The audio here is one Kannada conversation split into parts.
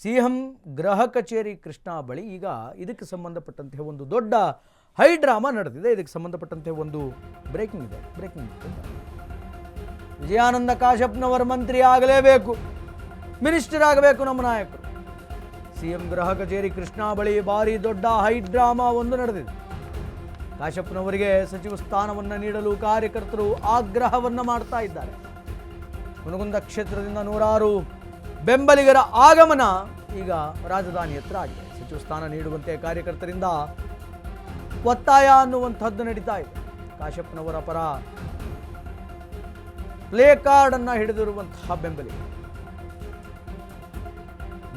ಸಿಎಂ ಗೃಹ ಕಚೇರಿ ಕೃಷ್ಣ ಬಳಿ ಈಗ ಇದಕ್ಕೆ ಸಂಬಂಧಪಟ್ಟಂತೆ ಒಂದು ದೊಡ್ಡ ಹೈ ಡ್ರಾಮಾ ನಡೆದಿದೆ. ಇದಕ್ಕೆ ಸಂಬಂಧಪಟ್ಟಂತೆ ಒಂದು ಬ್ರೇಕಿಂಗ್ ಇದೆ. ವಿಜಯಾನಂದ ಕಾಶ್ಯಪ್ನವರ ಮಂತ್ರಿ ಆಗಲೇಬೇಕು, ಮಿನಿಸ್ಟರ್ ಆಗಬೇಕು ನಮ್ಮ ನಾಯಕರು. ಸಿಎಂ ಗೃಹ ಕಚೇರಿ ಕೃಷ್ಣ ಬಳಿ ಭಾರಿ ದೊಡ್ಡ ಹೈ ಡ್ರಾಮಾ ಒಂದು ನಡೆದಿದೆ. ಕಾಶ್ಯಪ್ನವರಿಗೆ ಸಚಿವ ಸ್ಥಾನವನ್ನು ನೀಡಲು ಕಾರ್ಯಕರ್ತರು ಆಗ್ರಹವನ್ನು ಮಾಡ್ತಾ ಇದ್ದಾರೆ. ಹುನಗುಂದ ಕ್ಷೇತ್ರದಿಂದ ನೂರಾರು ಬೆಂಬಲಿಗರ ಆಗಮನ ಈಗ ರಾಜಧಾನಿ ಹತ್ರ ಆಗಿದೆ. ಸಚಿವ ಸ್ಥಾನ ನೀಡುವಂತೆ ಕಾರ್ಯಕರ್ತರಿಂದ ಒತ್ತಾಯ ಅನ್ನುವಂಥದ್ದು ನಡೀತಾ ಇದೆ. ಕಾಶ್ಯಪ್ನವರ ಪರ ಪ್ಲೇ ಕಾರ್ಡ್ ಅನ್ನ ಹಿಡಿದಿರುವಂತಹ ಬೆಂಬಲಿಗರು,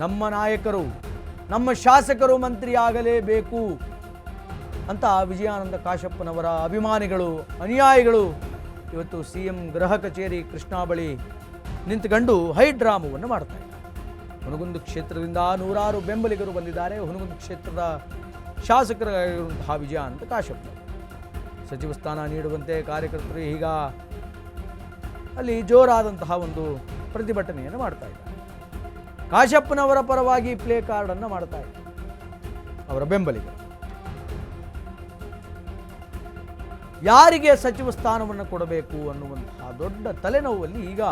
ನಮ್ಮ ನಾಯಕರು, ನಮ್ಮ ಶಾಸಕರು ಮಂತ್ರಿ ಆಗಲೇಬೇಕು ಅಂತ ವಿಜಯಾನಂದ ಕಾಶ್ಯಪ್ಪನವರ ಅಭಿಮಾನಿಗಳು, ಅನುಯಾಯಿಗಳು ಇವತ್ತು ಸಿಎಂ ಗೃಹ ಕಚೇರಿ ಕೃಷ್ಣ ಬಳಿ ನಿಂತುಕೊಂಡು ಹೈ ಡ್ರಾಮವನ್ನು ಮಾಡ್ತಾ ಇದ್ದಾರೆ. ಹುನಗುಂದ ಕ್ಷೇತ್ರದಿಂದ ನೂರಾರು ಬೆಂಬಲಿಗರು ಬಂದಿದ್ದಾರೆ. ಹುನಗುಂದ ಕ್ಷೇತ್ರದ ಶಾಸಕರಾಗಿರುವಂತಹ ವಿಜಯಾನಂದ ಕಾಶ್ಯಪ್ಪ ಸಚಿವ ಸ್ಥಾನ ನೀಡುವಂತೆ ಕಾರ್ಯಕರ್ತರು ಈಗ ಅಲ್ಲಿ ಜೋರಾದಂತಹ ಒಂದು ಪ್ರತಿಭಟನೆಯನ್ನು ಮಾಡ್ತಾ ಇದ್ದಾರೆ. ಕಾಶ್ಯಪ್ಪನವರ ಪರವಾಗಿ ಪ್ಲೇ ಕಾರ್ಡ್ ಅನ್ನು ಮಾಡ್ತಾ ಇದ್ದಾರೆ ಅವರ ಬೆಂಬಲಿಗರು. ಯಾರಿಗೆ ಸಚಿವ ಸ್ಥಾನವನ್ನು ಕೊಡಬೇಕು ಅನ್ನುವಂತಹ ದೊಡ್ಡ ತಲೆನೋವಲ್ಲಿ ಈಗ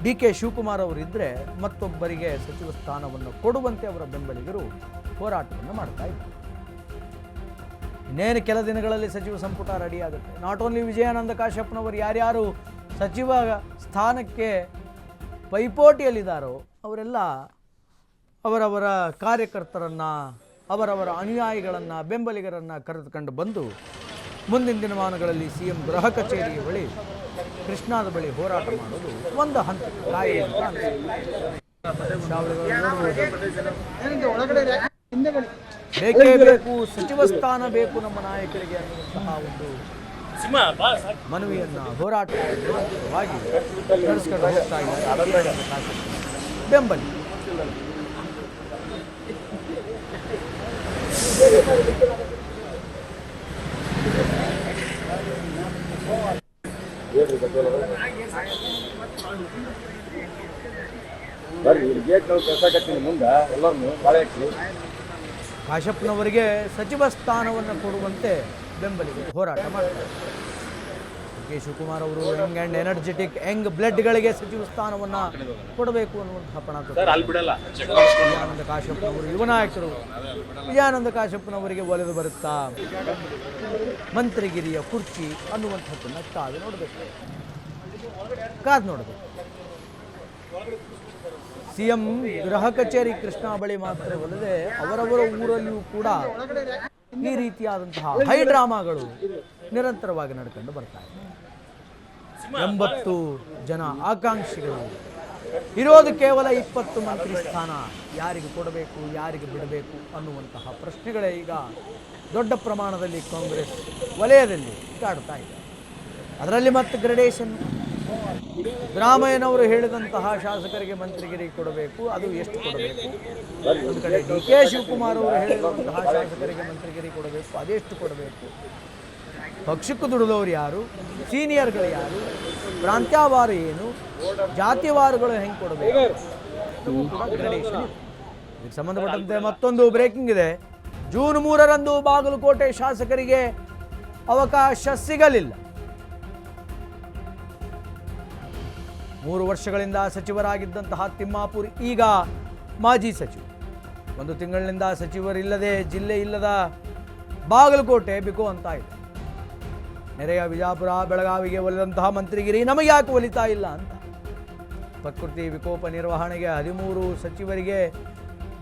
ಡಿ ಕೆ ಶಿವಕುಮಾರ್ ಅವರಿದ್ದರೆ ಮತ್ತೊಬ್ಬರಿಗೆ ಸಚಿವ ಸ್ಥಾನವನ್ನು ಕೊಡುವಂತೆ ಅವರ ಬೆಂಬಲಿಗರು ಹೋರಾಟವನ್ನು ಮಾಡ್ತಾ ಇದ್ದಾರೆ. ಇನ್ನೇನು ಕೆಲ ದಿನಗಳಲ್ಲಿ ಸಚಿವ ಸಂಪುಟ ರೆಡಿ ಆಗುತ್ತೆ. ನಾಟ್ ಓನ್ಲಿ ವಿಜಯಾನಂದ ಕಾಶ್ಯಪ್ನವರು ಯಾರ್ಯಾರು ಸಚಿವ ಸ್ಥಾನಕ್ಕೆ ಪೈಪೋಟಿಯಲ್ಲಿದ್ದಾರೋ ಅವರೆಲ್ಲ ಅವರವರ ಕಾರ್ಯಕರ್ತರನ್ನು, ಅವರವರ ಅನುಯಾಯಿಗಳನ್ನು, ಬೆಂಬಲಿಗರನ್ನು ಕರೆದುಕೊಂಡು ಬಂದು ಮುಂದಿನ ದಿನಮಾನಗಳಲ್ಲಿ ಸಿಎಂ ಗೃಹ ಕಚೇರಿ ಬಳಿ, ಕೃಷ್ಣಾದ ಬಳಿ ಹೋರಾಟ ಮಾಡೋದು ಒಂದು ಹಂತ ಕಾಯಿ ಅಂತ ಬೇಕೇ ಬೇಕು, ಸಚಿವ ಸ್ಥಾನ ಬೇಕು ನಮ್ಮ ನಾಯಕರಿಗೆ ಅನ್ನುವಂತಹ ಒಂದು ಮನವಿಯನ್ನ ಹೋರಾಟವಾಗಿ ನಡೆಸ್ಕೊಂಡು ಹೋಗ್ತಾ ಇದ್ದಾರೆ ಬೆಂಬಲಿ. ಕಾಶ್ಯಪ್ನವರಿಗೆ ಸಚಿವ ಸ್ಥಾನವನ್ನು ಕೊಡುವಂತೆ ಬೆಂಬಲಿಗರು ಹೋರಾಟ ಮಾಡ್ತಾರೆ. ಕೆ ಶಿವಕುಮಾರ್ ಅವರು ಯಂಗ್ ಆ್ಯಂಡ್ ಎನರ್ಜೆಟಿಕ್ ಯಂಗ್ ಬ್ಲಡ್ಗಳಿಗೆ ಸಚಿವ ಸ್ಥಾನವನ್ನು ಕೊಡಬೇಕು ಅನ್ನುವಂತಹ ಪಣ ವಿಜಯಾನಂದ ಕಾಶ್ಯಪ್ನವರು ಯುವ ನಾಯಕರು. ವಿಜಯಾನಂದ ಕಾಶ್ಯಪ್ನವರಿಗೆ ಒಲೆದು ಬರುತ್ತಾ ಮಂತ್ರಿಗಿರಿಯ ಕುರ್ಚಿ ಅನ್ನುವಂಥದ್ದನ್ನು ಕಾದು ನೋಡಬೇಕು. ಸಿಎಂ ಗೃಹ ಕಚೇರಿ ಕೃಷ್ಣ ಬಳಿ ಮಾತ್ರವಲ್ಲದೆ ಅವರವರ ಊರಲ್ಲಿಯೂ ಕೂಡ ಈ ರೀತಿಯಾದಂತಹ ಹೈ ಡ್ರಾಮಾಗಳು ನಿರಂತರವಾಗಿ ನಡ್ಕೊಂಡು ಬರ್ತಾ ಇದೆ. 80 ಜನ ಆಕಾಂಕ್ಷಿಗಳು ಇರೋದು ಕೇವಲ 20 ಮಂತ್ರಿ ಸ್ಥಾನ. ಯಾರಿಗೆ ಕೊಡಬೇಕು, ಯಾರಿಗೆ ಬಿಡಬೇಕು ಅನ್ನುವಂತಹ ಪ್ರಶ್ನೆಗಳೇ ಈಗ ದೊಡ್ಡ ಪ್ರಮಾಣದಲ್ಲಿ ಕಾಂಗ್ರೆಸ್ ವಲಯದಲ್ಲಿ ಕಾಡ್ತಾ ಇದೆ. ಅದರಲ್ಲಿ ಮತ್ತೆ ಗ್ರೇಡೇಷನ್. ಸಿದ್ದರಾಮಯ್ಯನವರು ಹೇಳಿದಂತಹ ಶಾಸಕರಿಗೆ ಮಂತ್ರಿಗಿರಿ ಕೊಡಬೇಕು, ಅದು ಎಷ್ಟು ಕೊಡಬೇಕು. ಒಂದು ಕಡೆ ಡಿ ಕೆ ಶಿವಕುಮಾರ್ ಅವರು ಹೇಳಿರುವಂತಹ ಶಾಸಕರಿಗೆ ಮಂತ್ರಿಗಿರಿ ಕೊಡಬೇಕು, ಅದೆಷ್ಟು ಕೊಡಬೇಕು. ಪಕ್ಷಕ್ಕೂ ದುಡಿದವರು ಯಾರು, ಸೀನಿಯರ್ಗಳು ಯಾರು, ಪ್ರಾಂತ್ಯವಾರ ಏನು, ಜಾತಿವಾರಗಳು ಹೆಂಗೆ ಕೊಡಬೇಕು, ಗ್ರೇಡೇಷನ್. ಇದಕ್ಕೆ ಸಂಬಂಧಪಟ್ಟಂತೆ ಮತ್ತೊಂದು ಬ್ರೇಕಿಂಗ್ ಇದೆ. ಜೂನ್ 3ರಂದು ಬಾಗಲಕೋಟೆ ಶಾಸಕರಿಗೆ ಅವಕಾಶ ಸಿಗಲಿಲ್ಲ. 3 ವರ್ಷಗಳಿಂದ ಸಚಿವರಾಗಿದ್ದಂತಹ ತಿಮ್ಮಾಪುರ್ ಈಗ ಮಾಜಿ ಸಚಿವ. 1 ತಿಂಗಳಿನಿಂದ ಸಚಿವರಿಲ್ಲದೆ, ಜಿಲ್ಲೆ ಇಲ್ಲದ ಬಾಗಲಕೋಟೆ ಬಿಕೋ ಅಂತ ಇದೆ. ನೆರೆಯ ವಿಜಾಪುರ, ಬೆಳಗಾವಿಗೆ ಒಲಿದಂತಹ ಮಂತ್ರಿಗಿರಿ ನಮಗೆ ಯಾಕೆ ಒಲಿತಾ ಇಲ್ಲ ಅಂತ ಪ್ರಕೃತಿ ವಿಕೋಪ ನಿರ್ವಹಣೆಗೆ 13 ಸಚಿವರಿಗೆ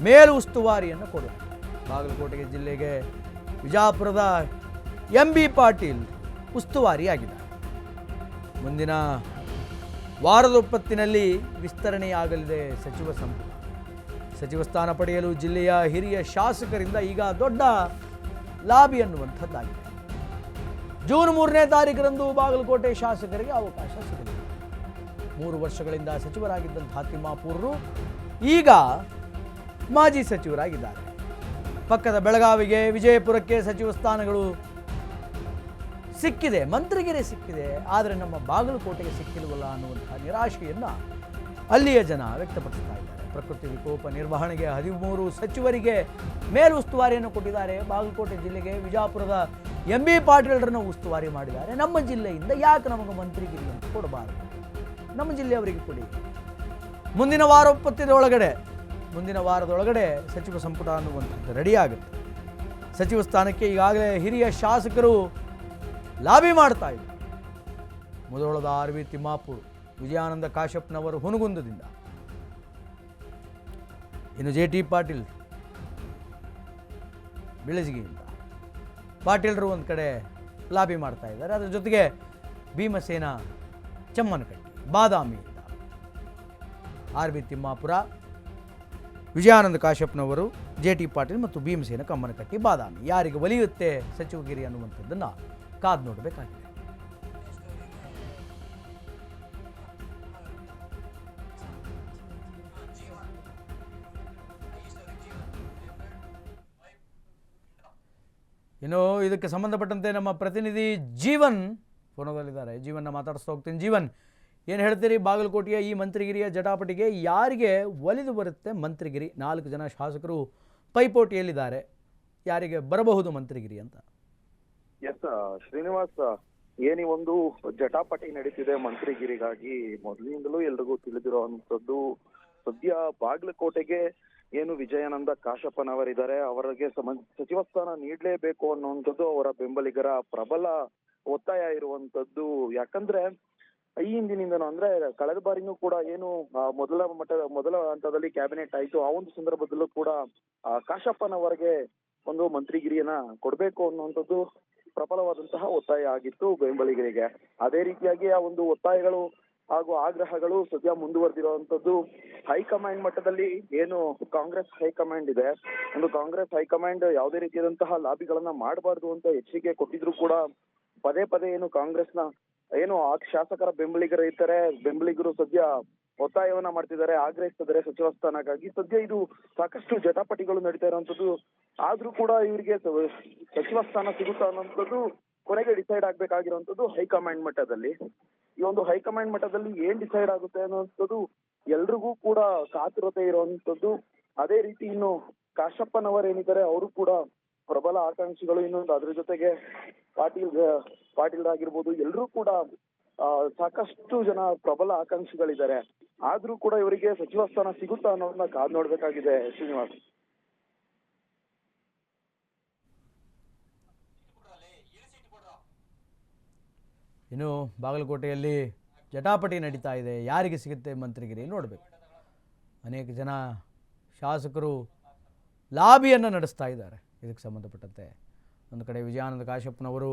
ಮೇಲು ಉಸ್ತುವಾರಿಯನ್ನು ಕೊಡೋದು. ಬಾಗಲಕೋಟೆಗೆ ಜಿಲ್ಲೆಗೆ ವಿಜಾಪುರದ MB ಪಾಟೀಲ್ ಉಸ್ತುವಾರಿಯಾಗಿದ್ದಾರೆ. ಮುಂದಿನ ವಾರದ ಹೊತ್ತಿನಲ್ಲಿ ವಿಸ್ತರಣೆಯಾಗಲಿದೆ ಸಚಿವ ಸಂಪುಟ. ಸಚಿವ ಸ್ಥಾನ ಪಡೆಯಲು ಜಿಲ್ಲೆಯ ಹಿರಿಯ ಶಾಸಕರಿಂದ ಈಗ ದೊಡ್ಡ ಲಾಬಿ ಅನ್ನುವಂಥದ್ದಾಗಿದೆ. ಜೂನ್ 3ನೇ ತಾರೀಕರಂದು ಬಾಗಲಕೋಟೆ ಶಾಸಕರಿಗೆ ಅವಕಾಶ ಸಿಗಲಿದೆ. 3 ವರ್ಷಗಳಿಂದ ಸಚಿವರಾಗಿದ್ದಂತಹ ತಿಮ್ಮಾಪುರರು ಈಗ ಮಾಜಿ ಸಚಿವರಾಗಿದ್ದಾರೆ. ಪಕ್ಕದ ಬೆಳಗಾವಿಗೆ, ವಿಜಯಪುರಕ್ಕೆ ಸಚಿವ ಸ್ಥಾನಗಳು ಸಿಕ್ಕಿದೆ, ಮಂತ್ರಿಗಿರಿ ಸಿಕ್ಕಿದೆ, ಆದರೆ ನಮ್ಮ ಬಾಗಲಕೋಟೆಗೆ ಸಿಕ್ಕಿಲ್ವಲ್ಲ ಅನ್ನುವಂಥ ನಿರಾಶೆಯನ್ನು ಅಲ್ಲಿಯ ಜನ ವ್ಯಕ್ತಪಡಿಸ್ತಾ ಇದ್ದಾರೆ. ಪ್ರಕೃತಿ ವಿಕೋಪ ನಿರ್ವಹಣೆಗೆ 13 ಸಚಿವರಿಗೆ ಮೇಲುಸ್ತುವಾರಿಯನ್ನು ಕೊಟ್ಟಿದ್ದಾರೆ. ಬಾಗಲಕೋಟೆ ಜಿಲ್ಲೆಗೆ ವಿಜಾಪುರದ ಎಂ ಬಿ ಪಾಟೀಲರನ್ನು ಉಸ್ತುವಾರಿ ಮಾಡಿದ್ದಾರೆ. ನಮ್ಮ ಜಿಲ್ಲೆಯಿಂದ ಯಾಕೆ ನಮಗೆ ಮಂತ್ರಿಗಿರಿ ಅಂತ ಕೊಡಬಾರದು? ನಮ್ಮ ಜಿಲ್ಲೆಯವರಿಗೆ ಕೊಡಿ. ಮುಂದಿನ ವಾರದೊಳಗಡೆ ಸಚಿವ ಸಂಪುಟ ಅನ್ನುವಂಥದ್ದು ರೆಡಿ ಆಗುತ್ತೆ. ಸಚಿವ ಸ್ಥಾನಕ್ಕೆ ಈಗಾಗಲೇ ಹಿರಿಯ ಶಾಸಕರು ಲಾಬಿ ಮಾಡ್ತಾ ಇದ್ದಾರೆ. ಮುಧೋಳದ ಆರ್ ವಿ ತಿಮ್ಮಾಪುರ್, ವಿಜಯಾನಂದ ಕಾಶ್ಯಪ್ನವರು ಹುನಗುಂದದಿಂದ, ಇನ್ನು ಜೆ ಟಿ ಪಾಟೀಲ್ ಬೆಳಜಿಗೆಯಿಂದ ಪಾಟೀಲರು ಒಂದು ಕಡೆ ಲಾಬಿ ಮಾಡ್ತಾ ಇದ್ದಾರೆ. ಅದರ ಜೊತೆಗೆ ಭೀಮಸೇನ ಚಮ್ಮನಕಟ್ಟಿ, ಬಾದಾಮಿಯಿಂದ ಆರ್ ವಿ ತಿಮ್ಮಾಪುರ, ವಿಜಯಾನಂದ ಕಾಶ್ಯಪ್ನವರು, ಜೆ ಟಿ ಪಾಟೀಲ್ ಮತ್ತು ಭೀಮಸೇನ ಕಮ್ಮನಕಟ್ಟಿ, ಬಾದಾಮಿ ಯಾರಿಗೆ ಒಲಿಯುತ್ತೆ ಸಚಿವಗಿರಿ ಅನ್ನುವಂಥದ್ದನ್ನು ಕಾದು ನೋಡಬೇಕಾಗಿದೆ. ಇನ್ನು ಇದಕ್ಕೆ ಸಂಬಂಧಪಟ್ಟಂತೆ ನಮ್ಮ ಪ್ರತಿನಿಧಿ ಜೀವನ್ ಫೋನದಲ್ಲಿದ್ದಾರೆ. ಜೀವನ್ನ ಮಾತಾಡಿಸ್ತಾ ಹೋಗ್ತೀನಿ. ಜೀವನ್, ಏನು ಹೇಳ್ತೀರಿ? ಬಾಗಲಕೋಟೆಯ ಈ ಮಂತ್ರಿಗಿರಿಯ ಜಟಾಪಟಿಗೆ ಯಾರಿಗೆ ಒಲಿದು ಬರುತ್ತೆ ಮಂತ್ರಿಗಿರಿ? 4 ಜನ ಶಾಸಕರು ಪೈಪೋಟಿಯಲ್ಲಿದ್ದಾರೆ. ಯಾರಿಗೆ ಬರಬಹುದು ಮಂತ್ರಿಗಿರಿ ಅಂತ? ಎಸ್ ಶ್ರೀನಿವಾಸ್, ಏನಿ ಒಂದು ಜಟಾಪಟಿ ನಡೀತಿದೆ ಮಂತ್ರಿಗಿರಿಗಾಗಿ ಮೊದಲಿನಿಂದಲೂ ಎಲ್ರಿಗೂ ತಿಳಿದಿರುವಂತದ್ದು. ಸದ್ಯ ಬಾಗಲಕೋಟೆಗೆ ಏನು ವಿಜಯಾನಂದ ಕಾಶಪ್ಪನವರಿದ್ದಾರೆ, ಅವರಿಗೆ ಸಚಿವ ಸ್ಥಾನ ನೀಡಲೇಬೇಕು ಅನ್ನುವಂಥದ್ದು ಅವರ ಬೆಂಬಲಿಗರ ಪ್ರಬಲ ಒತ್ತಾಯ ಇರುವಂತದ್ದು. ಯಾಕಂದ್ರೆ ಈ ಹಿಂದಿನಿಂದನೂ ಅಂದ್ರೆ ಕಳೆದ ಬಾರಿನೂ ಕೂಡ ಏನು ಮೊದಲ ಹಂತದಲ್ಲಿ ಕ್ಯಾಬಿನೆಟ್ ಆಯ್ತು, ಆ ಒಂದು ಸಂದರ್ಭದಲ್ಲೂ ಕೂಡ ಕಾಶಪ್ಪನವರಿಗೆ ಒಂದು ಮಂತ್ರಿಗಿರಿಯನ್ನ ಕೊಡ್ಬೇಕು ಅನ್ನುವಂಥದ್ದು ಪ್ರಬಲವಾದಂತಹ ಒತ್ತಾಯ ಆಗಿತ್ತು ಬೆಂಬಲಿಗರಿಗೆ. ಅದೇ ರೀತಿಯಾಗಿ ಆ ಒಂದು ಒತ್ತಾಯಗಳು ಹಾಗೂ ಆಗ್ರಹಗಳು ಸದ್ಯ ಮುಂದುವರೆದಿರುವಂತದ್ದು. ಹೈಕಮಾಂಡ್ ಮಟ್ಟದಲ್ಲಿ ಏನು ಕಾಂಗ್ರೆಸ್ ಹೈಕಮಾಂಡ್ ಇದೆ, ಒಂದು ಕಾಂಗ್ರೆಸ್ ಹೈಕಮಾಂಡ್ ಯಾವುದೇ ರೀತಿಯಾದಂತಹ ಲಾಬಿಗಳನ್ನ ಮಾಡಬಾರ್ದು ಅಂತ ಎಚ್ಚರಿಕೆ ಕೊಟ್ಟಿದ್ರು ಕೂಡ ಪದೇ ಏನು ಕಾಂಗ್ರೆಸ್ನ ಏನು ಶಾಸಕರ ಬೆಂಬಲಿಗರು ಸದ್ಯ ಒತ್ತಾಯವನ್ನ ಮಾಡ್ತಿದ್ದಾರೆ, ಆಗ್ರಹಿಸ್ತಿದ್ದಾರೆ ಸಚಿವ ಸ್ಥಾನಕ್ಕಾಗಿ. ಸದ್ಯ ಇದು ಸಾಕಷ್ಟು ಜಟಾಪಟಿಗಳು ನಡೀತಾ ಇರುವಂತದ್ದು. ಆದ್ರೂ ಕೂಡ ಇವರಿಗೆ ಸಚಿವ ಸ್ಥಾನ ಸಿಗುತ್ತಾ ಅನ್ನೋಂಥದ್ದು ಕೊನೆಗೆ ಡಿಸೈಡ್ ಆಗ್ಬೇಕಾಗಿರುವಂತದ್ದು ಹೈಕಮಾಂಡ್ ಮಟ್ಟದಲ್ಲಿ. ಈ ಒಂದು ಹೈಕಮಾಂಡ್ ಮಟ್ಟದಲ್ಲಿ ಏನ್ ಡಿಸೈಡ್ ಆಗುತ್ತೆ ಅನ್ನೋಂಥದ್ದು ಎಲ್ರಿಗೂ ಕೂಡ ಕಾತುರತೆ ಇರುವಂತದ್ದು. ಅದೇ ರೀತಿ ಇನ್ನು ಕಾಶಪ್ಪನವರೇನಿದ್ದಾರೆ ಅವರು ಕೂಡ ಪ್ರಬಲ ಆಕಾಂಕ್ಷಿಗಳು. ಇನ್ನೊಂದು ಅದ್ರ ಜೊತೆಗೆ ಪಾಟೀಲ್ ಆಗಿರ್ಬೋದು, ಎಲ್ಲರೂ ಕೂಡ ಸಾಕಷ್ಟು ಜನ ಪ್ರಬಲ ಆಕಾಂಕ್ಷಿಗಳಿದ್ದಾರೆ. ಆದ್ರೂ ಕೂಡ ಇವರಿಗೆ ಸಚಿವ ಸ್ಥಾನ ಸಿಗುತ್ತಾ ಅನ್ನೋದನ್ನ ಕಾದ್ ನೋಡ್ಬೇಕಾಗಿದೆ ಶ್ರೀನಿವಾಸ್. ಇನ್ನು ಬಾಗಲಕೋಟೆಯಲ್ಲಿ ಜಟಾಪಟಿ ನಡೀತಾ ಇದೆ. ಯಾರಿಗೆ ಸಿಗುತ್ತೆ ಮಂತ್ರಿಗಿರಿ ನೋಡಬೇಕು. ಅನೇಕ ಜನ ಶಾಸಕರು ಲಾಬಿಯನ್ನು ನಡೆಸ್ತಾ ಇದ್ದಾರೆ ಇದಕ್ಕೆ ಸಂಬಂಧಪಟ್ಟಂತೆ. ಒಂದು ಕಡೆ ವಿಜಯಾನಂದ ಕಾಶ್ಯಪ್ನವರು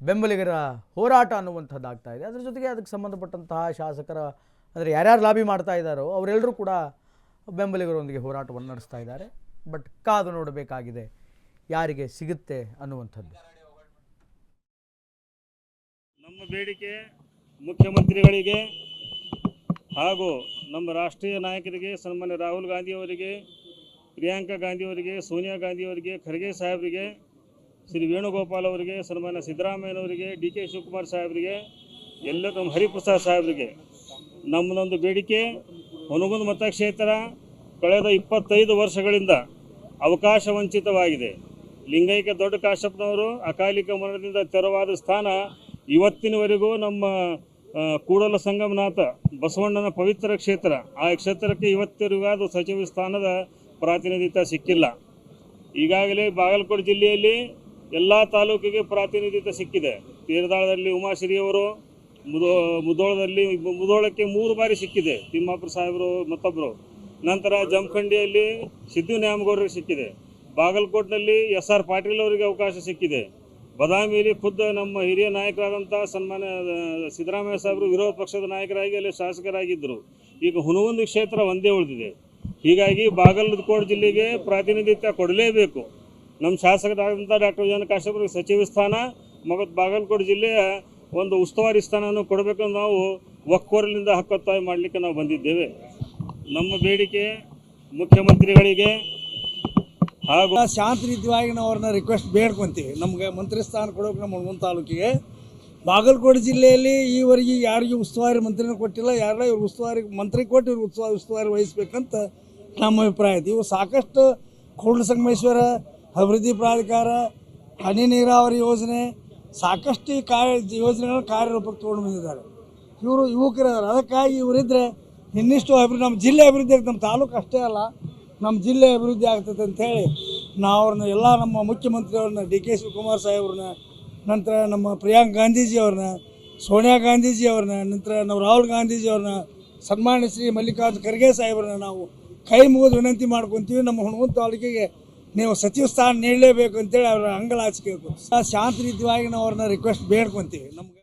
ಬೆಂಬಲಿಗರ ಹೋರಾಟ ಅನ್ನುವಂಥದ್ದಾಗ್ತಾ ಇದೆ. ಅದರ ಜೊತೆಗೆ ಅದಕ್ಕೆ ಸಂಬಂಧಪಟ್ಟಂತಹ ಶಾಸಕರ ಅಂದರೆ ಯಾರ್ಯಾರು ಲಾಬಿ ಮಾಡ್ತಾ ಇದ್ದಾರೋ ಅವರೆಲ್ಲರೂ ಕೂಡ ಬೆಂಬಲಿಗರೊಂದಿಗೆ ಹೋರಾಟವನ್ನು ನಡೆಸ್ತಾ ಇದ್ದಾರೆ. ಬಟ್ ಕಾದು ನೋಡಬೇಕಾಗಿದೆ ಯಾರಿಗೆ ಸಿಗುತ್ತೆ ಅನ್ನುವಂಥದ್ದು. ನಮ್ಮ ಬೇಡಿಕೆ ಮುಖ್ಯಮಂತ್ರಿಗಳಿಗೆ ಹಾಗೂ ನಮ್ಮ ರಾಷ್ಟ್ರೀಯ ನಾಯಕರಿಗೆ, ಸನ್ಮಾನ್ಯ ರಾಹುಲ್ ಗಾಂಧಿಯವರಿಗೆ, ಪ್ರಿಯಾಂಕಾ ಗಾಂಧಿಯವರಿಗೆ, ಸೋನಿಯಾ ಗಾಂಧಿಯವರಿಗೆ, ಖರ್ಗೆ ಸಾಹೇಬರಿಗೆ, ಶ್ರೀ ವೇಣುಗೋಪಾಲ್ ಅವರಿಗೆ, ಸನ್ಮಾನ್ಯ ಸಿದ್ದರಾಮಯ್ಯನವರಿಗೆ, ಡಿ ಕೆ ಶಿವಕುಮಾರ್ ಸಾಹೇಬರಿಗೆ, ಎಲ್ಲ ನಮ್ಮ ಹರಿಪ್ರಸಾದ್ ಸಾಹೇಬರಿಗೆ ನಮ್ಮದೊಂದು ಬೇಡಿಕೆ. ಹುನಗುಂದ ಮತಕ್ಷೇತ್ರ ಕಳೆದ 25 ವರ್ಷಗಳಿಂದ ಅವಕಾಶ ವಂಚಿತವಾಗಿದೆ. ಲಿಂಗೈಕ್ಯ ದೊಡ್ಡ ಕಾಶಪ್ಪನವರು ಅಕಾಲಿಕ ಮರಣದಿಂದ ತೆರವಾದ ಸ್ಥಾನ ಇವತ್ತಿನವರೆಗೂ ನಮ್ಮ ಕೂಡಲ ಸಂಗಮನಾಥ ಬಸವಣ್ಣನ ಪವಿತ್ರ ಕ್ಷೇತ್ರ, ಆ ಕ್ಷೇತ್ರಕ್ಕೆ ಇವತ್ತಿನವರೆಗೂ ಸಚಿವ ಸ್ಥಾನದ ಪ್ರಾತಿನಿಧಿತ್ವ ಸಿಕ್ಕಿಲ್ಲ. ಈಗಾಗಲೇ ಬಾಗಲಕೋಟೆ ಜಿಲ್ಲೆಯಲ್ಲಿ ಎಲ್ಲ ತಾಲೂಕಿಗೆ ಪ್ರಾತಿನಿಧಿತ್ವ ಸಿಕ್ಕಿದೆ. ತೀರದಾಳದಲ್ಲಿ ಉಮಾಶ್ರೀಯವರು, ಮುಧೋಳಕ್ಕೆ 3 ಬಾರಿ ಸಿಕ್ಕಿದೆ, ತಿಮ್ಮಾಪುರ ಸಾಹೇಬರು ಮತ್ತೊಬ್ಬರು. ನಂತರ ಜಮಖಂಡಿಯಲ್ಲಿ ಸಿದ್ದು ನ್ಯಾಮಗೌಡರಿಗೆ ಸಿಕ್ಕಿದೆ. ಬಾಗಲಕೋಟ್ನಲ್ಲಿ SR ಪಾಟೀಲ್ ಅವರಿಗೆ ಅವಕಾಶ ಸಿಕ್ಕಿದೆ. ಬಾದಾಮಿಯಲ್ಲಿ ಖುದ್ದು ನಮ್ಮ ಹಿರಿಯ ನಾಯಕರಾದಂಥ ಸನ್ಮಾನ್ಯ ಸಿದ್ದರಾಮಯ್ಯ ಸಾಹೇಬರು ವಿರೋಧ ಪಕ್ಷದ ನಾಯಕರಾಗಿ ಅಲ್ಲಿ ಶಾಸಕರಾಗಿದ್ದರು. ಈಗ ಹುನಗುಂದ ಕ್ಷೇತ್ರ ಒಂದೇ ಉಳಿದಿದೆ. ಹೀಗಾಗಿ ಬಾಗಲಕೋಟೆ ಜಿಲ್ಲೆಗೆ ಪ್ರಾತಿನಿಧಿತ್ವ ಕೊಡಲೇಬೇಕು. ನಮ್ಮ ಶಾಸಕರಾದಂಥ ಡಾಕ್ಟರ್ ವಿಜಯಾನಂದ ಕಾಶ್ಯಪ್ರಿಗೆ ಸಚಿವ ಸ್ಥಾನ ಮತ್ತು ಬಾಗಲಕೋಟೆ ಜಿಲ್ಲೆಯ ಒಂದು ಉಸ್ತುವಾರಿ ಸ್ಥಾನವನ್ನು ಕೊಡಬೇಕಂದು ನಾವು ಒಕ್ಕೊರಲಿಂದ ಹಕ್ಕೊತ್ತಾಯ ಮಾಡಲಿಕ್ಕೆ ನಾವು ಬಂದಿದ್ದೇವೆ. ನಮ್ಮ ಬೇಡಿಕೆ ಮುಖ್ಯಮಂತ್ರಿಗಳಿಗೆ ಹಾಗೂ ಶಾಂತ ರೀತಿಯಾಗಿ ನಾವು ಅವ್ರನ್ನ ರಿಕ್ವೆಸ್ಟ್ ಬೇಡ್ಕೊಂತೀವಿ. ನಮ್ಗೆ ಮಂತ್ರಿ ಸ್ಥಾನ ಕೊಡೋಕೆ ನಮ್ಮ ಹುನಗುಂದ ತಾಲೂಕಿಗೆ ಬಾಗಲಕೋಟೆ ಜಿಲ್ಲೆಯಲ್ಲಿ ಈವರೆಗೆ ಯಾರಿಗೂ ಉಸ್ತುವಾರಿ ಮಂತ್ರಿನೂ ಕೊಟ್ಟಿಲ್ಲ, ಯಾರನ್ನ ಇವ್ರು ಉಸ್ತುವಾರಿ ಮಂತ್ರಿ ಕೊಟ್ಟು ಇವ್ರು ಉಸ್ತುವಾರಿ ವಹಿಸ್ಬೇಕಂತ ನಮ್ಮ ಅಭಿಪ್ರಾಯ ಐತಿ. ಇವು ಸಾಕಷ್ಟು ಕೂಡಲ ಸಂಗಮೇಶ್ವರ ಅಭಿವೃದ್ಧಿ ಪ್ರಾಧಿಕಾರ, ಹನಿ ನೀರಾವರಿ ಯೋಜನೆ, ಸಾಕಷ್ಟು ಈ ಯೋಜನೆಗಳನ್ನ ಕಾರ್ಯರೂಪಕ್ಕೆ ತೊಗೊಂಡು ಬಂದಿದ್ದಾರೆ. ಇವರು ಯುವಕರಿದ್ದಾರೆ. ಅದಕ್ಕಾಗಿ ಇವರಿದ್ದರೆ ಇನ್ನಿಷ್ಟು ಅಭಿವೃದ್ಧಿ, ನಮ್ಮ ಜಿಲ್ಲೆ ಅಭಿವೃದ್ಧಿ ಆಗ್ತದೆ. ನಮ್ಮ ತಾಲೂಕು ಅಷ್ಟೇ ಅಲ್ಲ, ನಮ್ಮ ಜಿಲ್ಲೆ ಅಭಿವೃದ್ಧಿ ಆಗ್ತದೆ ಅಂಥೇಳಿ ನಾವು ಅವ್ರನ್ನ ಎಲ್ಲ ನಮ್ಮ ಮುಖ್ಯಮಂತ್ರಿಯವ್ರನ್ನ ಡಿ ಕೆ ಶಿವಕುಮಾರ್ ಸಾಹೇಬ್ರನ್ನ, ನಂತರ ನಮ್ಮ ಪ್ರಿಯಾಂಕ್ ಗಾಂಧೀಜಿಯವ್ರನ್ನ, ಸೋನಿಯಾ ಗಾಂಧೀಜಿಯವ್ರನ್ನ, ನಂತರ ನಾವು ರಾಹುಲ್ ಗಾಂಧೀಜಿಯವ್ರನ್ನ, ಸನ್ಮಾನ್ಯ ಶ್ರೀ ಮಲ್ಲಿಕಾರ್ಜುನ ಖರ್ಗೆ ಸಾಹೇಬ್ರನ್ನ ನಾವು ಕೈ ಮುಗಿದು ವಿನಂತಿ ಮಾಡ್ಕೊತೀವಿ. ನಮ್ಮ ಹುಣಗುಂದ ತಾಲೂಕಿಗೆ ನೀವು ಸಚಿವ ಸ್ಥಾನ ನೀಡಲೇಬೇಕು ಅಂತೇಳಿ ಅವರ ಅಂಗಲಾಚೆ ಕೇಳ್ಕೊತೀವಿ. ಶಾಂತ ರೀತಿಯಾಗಿ ನಾವು ಅವ್ರನ್ನ ರಿಕ್ವೆಸ್ಟ್ ಬೇಡ್ಕೊತೀವಿ. ನಮ್ಗೆ